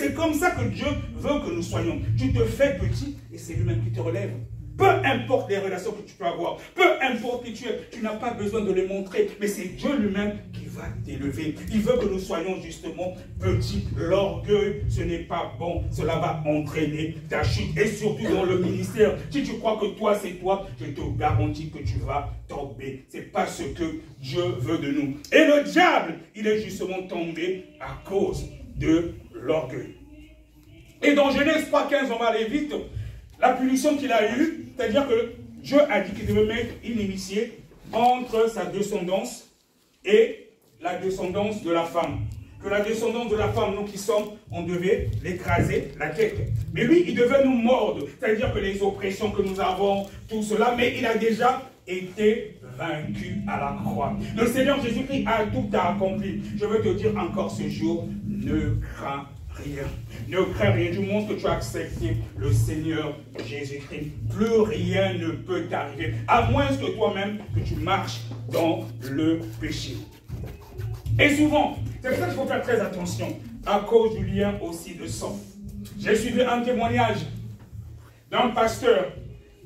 C'est comme ça que Dieu veut que nous soyons. Tu te fais petit et c'est lui-même qui te relève. Peu importe les relations que tu peux avoir, peu importe qui tu es, tu n'as pas besoin de les montrer, mais c'est Dieu lui-même qui va t'élever. Il veut que nous soyons justement petits. L'orgueil, ce n'est pas bon. Cela va entraîner ta chute. Et surtout dans le ministère, si tu crois que toi c'est toi, je te garantis que tu vas tomber. Ce n'est pas ce que Dieu veut de nous. Et le diable, il est justement tombé à cause de l'orgueil. Et dans Genèse 3,15, on va aller vite. La punition qu'il a eue, c'est-à-dire que Dieu a dit qu'il devait mettre une inimitié entre sa descendance et la descendance de la femme. Que la descendance de la femme, nous qui sommes, on devait l'écraser, la tête. Mais lui, il devait nous mordre, c'est-à-dire que les oppressions que nous avons, tout cela, mais il a déjà été vaincu à la croix. Le Seigneur Jésus-Christ a tout accompli. Je veux te dire encore ce jour, ne crains rien. Ne crains rien. Du moment que tu as accepté le Seigneur Jésus-Christ, plus rien ne peut t'arriver. À moins que toi-même, que tu marches dans le péché. Et souvent, c'est pour ça qu'il faut faire très attention, à cause du lien aussi de sang. J'ai suivi un témoignage d'un pasteur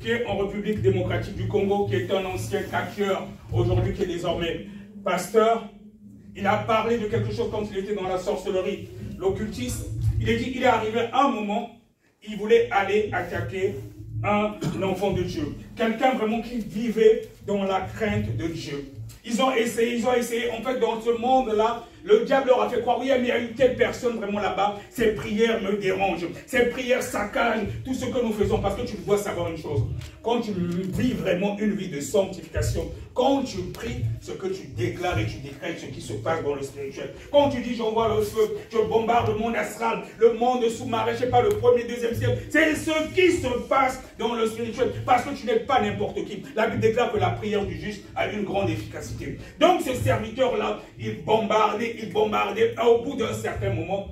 qui est en République démocratique du Congo, qui est un ancien catcheur, aujourd'hui qui est désormais pasteur. Il a parlé de quelque chose quand il était dans la sorcellerie, l'occultisme. Il a dit qu'il est arrivé à un moment, il voulait aller attaquer un enfant de Dieu. Quelqu'un vraiment qui vivait dans la crainte de Dieu. Ils ont essayé. En fait, dans ce monde-là, le diable leur a fait croire, oui, mais il y a une telle personne vraiment là-bas, ses prières me dérangent, ses prières saccagent tout ce que nous faisons. Parce que tu dois savoir une chose, quand tu vis vraiment une vie de sanctification, quand tu pries, ce que tu déclares et tu décrètes ce qui se passe dans le spirituel. Quand tu dis, j'envoie le feu, je bombarde le monde astral, le monde sous-marin, je ne sais pas, le premier, deuxième ciel, c'est ce qui se passe dans le spirituel. Parce que tu n'es pas n'importe qui. La Bible déclare que la prière du juste a une grande efficacité. Donc ce serviteur-là, il bombardait. Au bout d'un certain moment,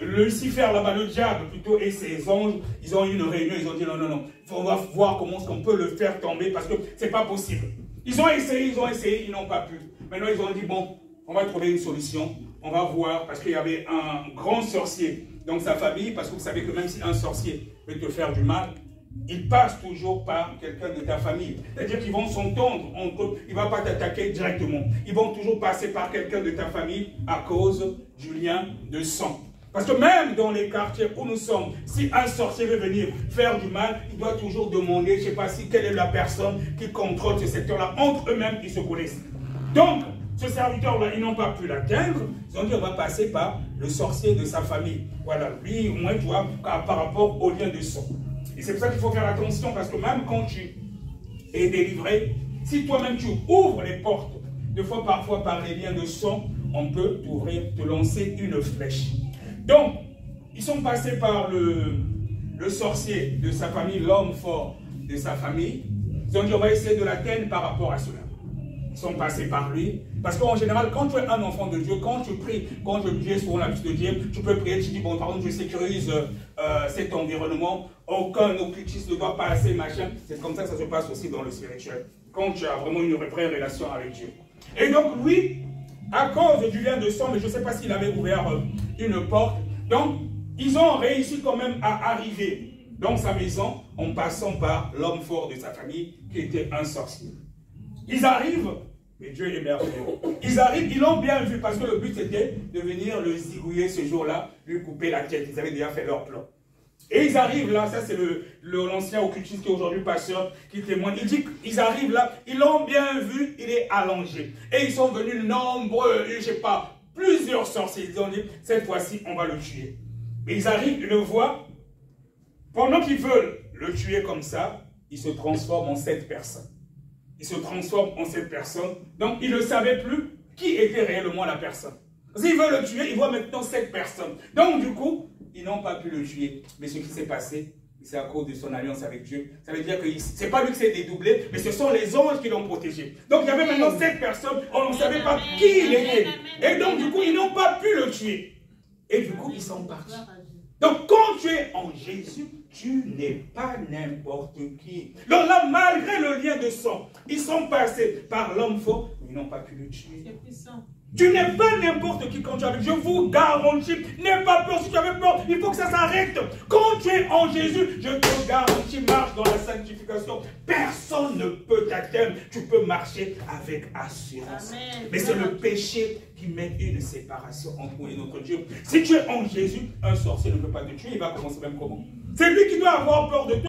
Lucifer, là-bas, le diable plutôt, et ses anges, ils ont eu une réunion, ils ont dit non, on va voir comment on peut le faire tomber parce que c'est pas possible. Ils ont essayé, ils n'ont pas pu. Maintenant, ils ont dit, bon, on va trouver une solution, on va voir, parce qu'il y avait un grand sorcier dans sa famille, parce que vous savez que même si un sorcier peut te faire du mal, il passe toujours par quelqu'un de ta famille. C'est-à-dire qu'ils vont s'entendre entre eux. Il ne va pas t'attaquer directement. Ils vont toujours passer par quelqu'un de ta famille à cause du lien de sang. Parce que même dans les quartiers où nous sommes, si un sorcier veut venir faire du mal, il doit toujours demander, je ne sais pas si, quelle est la personne qui contrôle ce secteur-là. Entre eux-mêmes, ils se connaissent. Donc, ce serviteur-là, ils n'ont pas pu l'atteindre. Ils ont dit, on va passer par le sorcier de sa famille. Voilà, lui, au moins, tu vois, par rapport au lien de sang. Et c'est pour ça qu'il faut faire attention, parce que même quand tu es délivré, si toi-même tu ouvres les portes, des fois, parfois par les liens de sang, on peut t'ouvrir, te lancer une flèche. Donc, ils sont passés par le sorcier de sa famille, l'homme fort de sa famille. Ils ont dit, on va essayer de l'atteindre par rapport à cela. Ils sont passés par lui. Parce qu'en général, quand tu es un enfant de Dieu, quand tu pries, quand tu es sur l'habitude de Dieu, tu peux prier, tu dis, bon, par exemple, je sécurise cet environnement, aucun occultiste ne doit passer, machin. C'est comme ça que ça se passe aussi dans le spirituel. Quand tu as vraiment une vraie relation avec Dieu. Et donc, lui, à cause du lien de sang, mais je ne sais pas s'il avait ouvert une porte, donc, ils ont réussi quand même à arriver dans sa maison en passant par l'homme fort de sa famille qui était un sorcier. Ils arrivent, mais Dieu est merveilleux. Ils arrivent, ils l'ont bien vu parce que le but c'était de venir le zigouiller ce jour-là, lui couper la tête. Ils avaient déjà fait leur plan. Et ils arrivent là, ça c'est l'ancien occultiste qui est aujourd'hui pasteur qui témoigne. Il dit qu'ils arrivent là, ils l'ont bien vu, il est allongé. Et ils sont venus nombreux, je ne sais pas, plusieurs sorciers. Ils ont dit, cette fois-ci on va le tuer. Mais ils arrivent, ils le voient. Pendant qu'ils veulent le tuer comme ça, il se transforme en 7 personnes. Il se transforme en 7 personnes. Donc, il ne savait plus qui était réellement la personne. S'il veut le tuer, il voit maintenant 7 personnes. Donc, du coup, ils n'ont pas pu le tuer. Mais ce qui s'est passé, c'est à cause de son alliance avec Dieu. Ça veut dire que ce n'est pas lui qui s'est dédoublé, mais ce sont les anges qui l'ont protégé. Donc, il y avait maintenant 7 personnes. On ne savait pas qui il était. Et donc, du coup, ils n'ont pas pu le tuer. Et du coup, ils sont partis. Donc, quand tu es en Jésus, tu n'es pas n'importe qui. Donc là, malgré le lien de sang, ils sont passés par l'homme fort, mais ils n'ont pas pu le tuer. C'est puissant. Tu n'es pas n'importe qui quand tu arrives. Je vous garantis, n'aie pas peur. Si tu avais peur, il faut que ça s'arrête. Quand tu es en Jésus, je te garantis, marche dans la sanctification. Personne ne peut t'atteindre. Tu peux marcher avec assurance. Amen. Mais c'est le péché qui met une séparation entre nous et notre Dieu. Si tu es en Jésus, un sorcier ne peut pas te tuer. Il va commencer même comment? C'est lui qui doit avoir peur de toi.